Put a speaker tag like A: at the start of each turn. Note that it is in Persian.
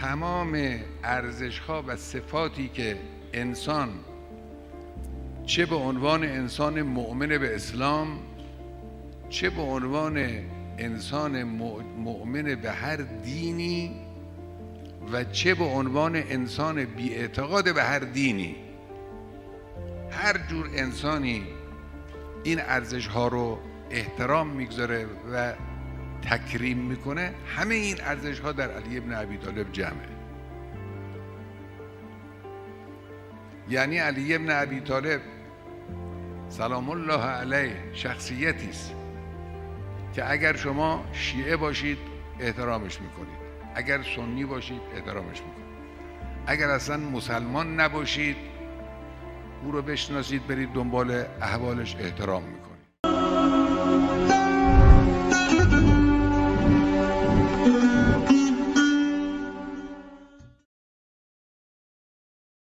A: تمام ارزش‌ها و صفاتی که انسان چه به عنوان انسان مؤمن به اسلام، چه به عنوان انسان مؤمن به هر دینی و چه به عنوان انسان بی اعتقاد به هر دینی، هر جور انسانی این ارزش‌ها رو احترام میگذاره و تکریم میکنه، همه این ارزش‌ها در علی ابن ابی طالب جمعه. یعنی علی ابن ابی طالب سلام الله علیه شخصیتی است که اگر شما شیعه باشید احترامش میکنید، اگر سنی باشید احترامش میکنید، اگر اصلا مسلمان نباشید او رو بشناسید، برید دنبال احوالش، احترام میکنید.